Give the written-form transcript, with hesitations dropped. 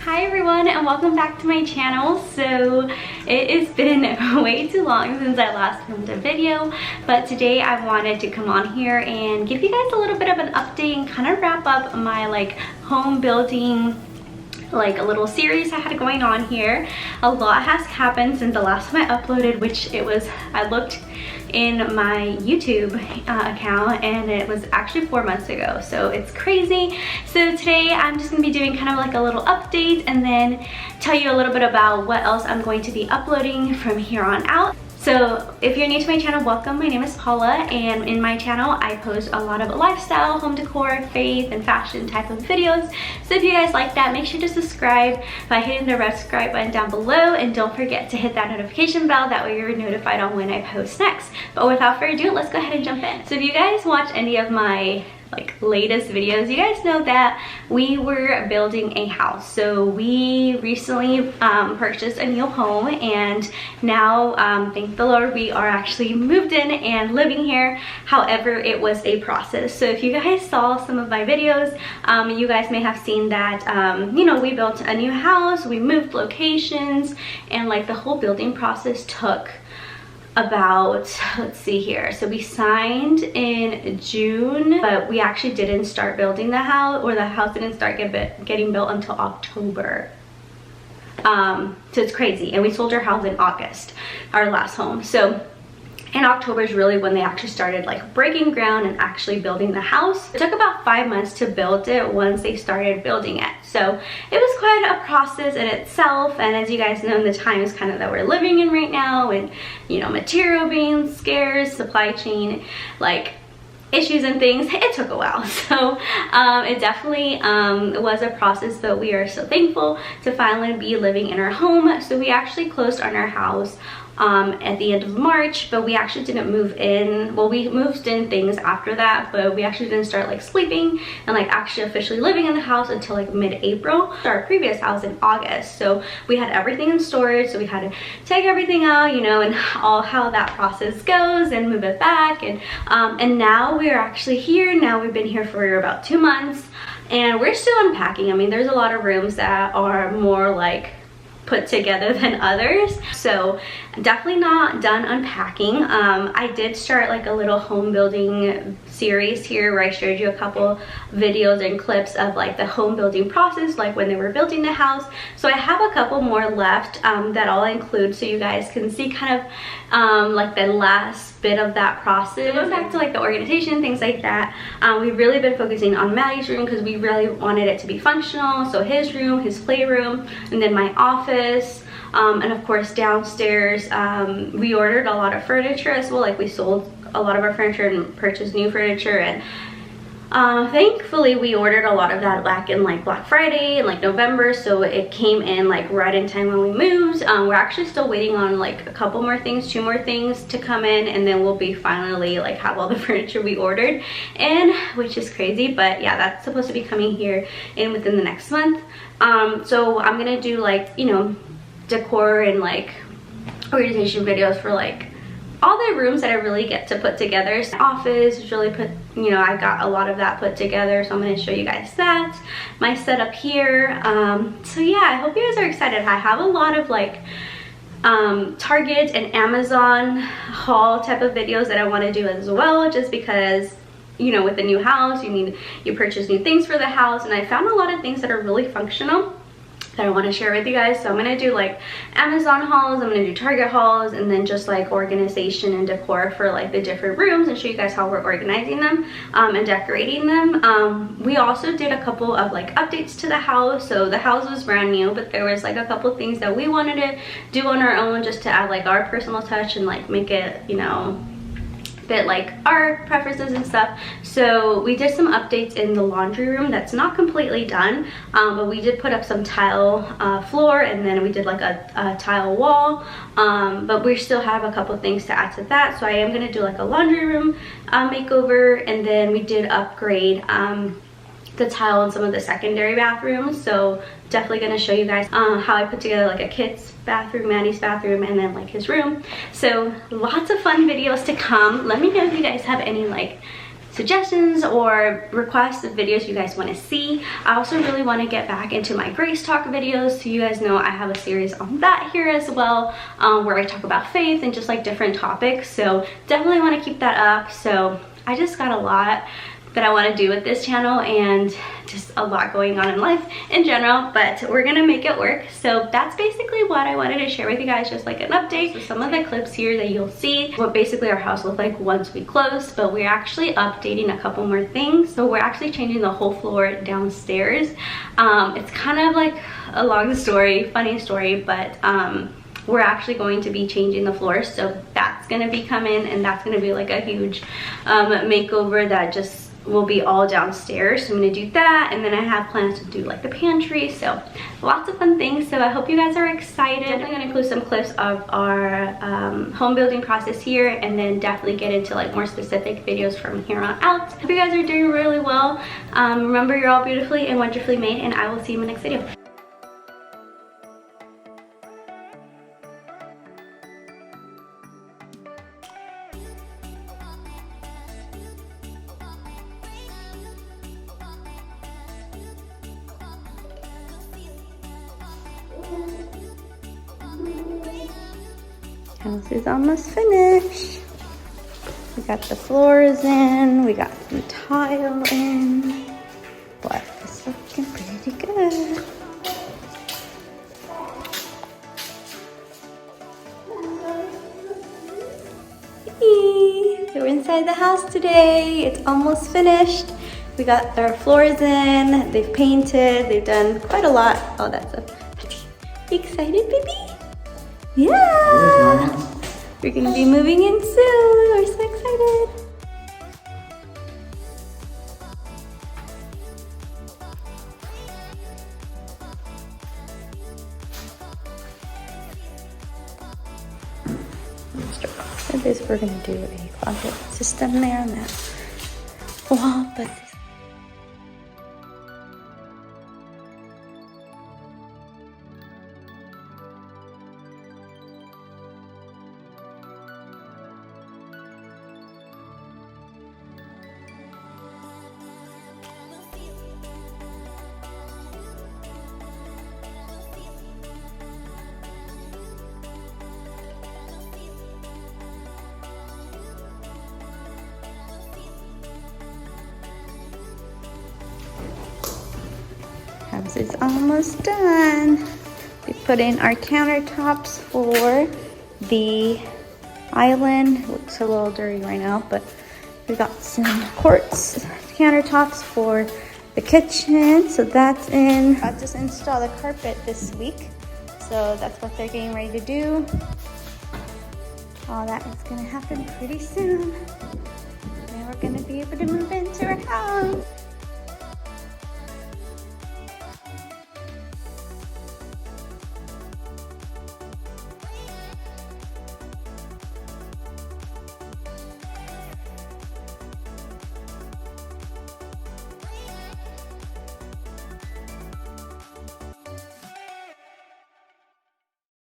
Hi everyone and welcome back to my channel. So it has been way too long since I last filmed a video, but today I wanted to come on here and give you guys a little bit of an update and kind of wrap up my home building a little series I had going on here. A lot has happened since the last time I uploaded, which I looked in my YouTube account and it was actually 4 months ago, so it's crazy. So today I'm just gonna be doing kind of a little update and then tell you a little bit about what else I'm going to be uploading from here on out. So if you're new to my channel, welcome. My name is Paula, and in my channel I post a lot of lifestyle, home decor, faith, and fashion type of videos. So if you guys like that, make sure to subscribe by hitting the red subscribe button down below, and don't forget to hit that notification bell, that way you're notified on when I post next. But without further ado, let's go ahead and jump in. So if you guys watch any of my latest videos, you guys know that we were building a house. So we recently purchased a new home, and now thank the Lord we are actually moved in and living here. However, it was a process. So if you guys saw some of my videos, you guys may have seen that we built a new house, we moved locations, and the whole building process took about, let's see here, so we signed in June, but we actually didn't start building the house, or the house didn't start getting built until October. So it's crazy. And we sold our house in August, our last home. So in October is really when they actually started breaking ground and actually building the house. It took about 5 months to build it once they started building it. So it was quite a process in itself, and as you guys know, the times that we're living in right now, and material being scarce, supply chain issues and things, it took a while. So it definitely was a process, but we are so thankful to finally be living in our home. So we actually closed on our house at the end of March, but we actually didn't move in. Well, we moved in things after that, but we actually didn't start sleeping and actually officially living in the house until mid-April. Our previous house in August. So we had everything in storage, so we had to take everything out, and all how that process goes and move it back, and now we're actually here. Now we've been here for about 2 months and we're still unpacking. I mean, there's a lot of rooms that are more put together than others, so definitely not done unpacking. I did start a little home building series here where I showed you a couple videos and clips of the home building process, when they were building the house. So I have a couple more left that I'll include so you guys can see the last bit of that process. Going back to the organization, things like that, we've really been focusing on Maddie's room because we really wanted it to be functional. So his room, his playroom, and then my office, and of course downstairs. We ordered a lot of furniture as well. We sold a lot of our furniture and purchased new furniture, and thankfully we ordered a lot of that back in Black Friday and November, so it came in right in time when we moved. We're actually still waiting on a couple more things, 2 more things to come in, and then we'll be finally have all the furniture we ordered, and which is crazy, but yeah, that's supposed to be coming here in within the next month. So I'm gonna do decor and organization videos for all the rooms that I really get to put together. So office is really put, I got a lot of that put together, so I'm going to show you guys that. My setup here. So yeah, I hope you guys are excited. I have a lot of Target and Amazon haul type of videos that I want to do as well, just because with the new house you purchase new things for the house, and I found a lot of things that are really functional that I want to share with you guys. So I'm gonna do Amazon hauls, I'm gonna do Target hauls, and then just organization and decor for the different rooms, and show you guys how we're organizing them and decorating them. We also did a couple of updates to the house. So the house was brand new, but there was a couple things that we wanted to do on our own, just to add our personal touch and make it fit our preferences and stuff. So we did some updates in the laundry room. That's not completely done, but we did put up some tile floor, and then we did a tile wall, but we still have a couple things to add to that. So I am going to do a laundry room makeover, and then we did upgrade the tile in some of the secondary bathrooms. So definitely going to show you guys how I put together a kid's bathroom, Maddie's bathroom, and then his room. So lots of fun videos to come. Let me know if you guys have any suggestions or requests of videos you guys want to see. I also really want to get back into my Grace Talk videos, so you guys know I have a series on that here as well, where I talk about faith and just like different topics. So definitely want to keep that up. So I just got a lot that I want to do with this channel and just a lot going on in life in general, but we're gonna make it work. So that's basically what I wanted to share with you guys, just like an update. So some of the clips here that you'll see what basically our house looked like once we closed, but we're actually updating a couple more things. So we're actually changing the whole floor downstairs. It's kind of like a long story, funny story, but we're actually going to be changing the floor, so that's gonna be coming, and that's gonna be like a huge makeover that just will be all downstairs. So I'm gonna do that, and then I have plans to do like the pantry, so lots of fun things. So I hope you guys are excited. I'm gonna include some clips of our home building process here, and then definitely get into like more specific videos from here on out. Hope you guys are doing really well. Remember, you're all beautifully and wonderfully made, and I will see you in my next video. House is almost finished. We got the floors in, we got some tile in, but it's looking pretty good. So we're inside the house today. It's almost finished. We got our floors in, they've painted, they've done quite a lot. Oh, that's a excited baby? Yeah! We're gonna be moving in soon. We're so excited. So this, we're gonna do a closet system there on that wall, but house is almost done. We put in our countertops for the island. It looks a little dirty right now, but we got some quartz countertops for the kitchen, so that's in. I just installed the carpet this week, so that's what they're getting ready to do. All that is gonna happen pretty soon. Then we're gonna be able to move into our house.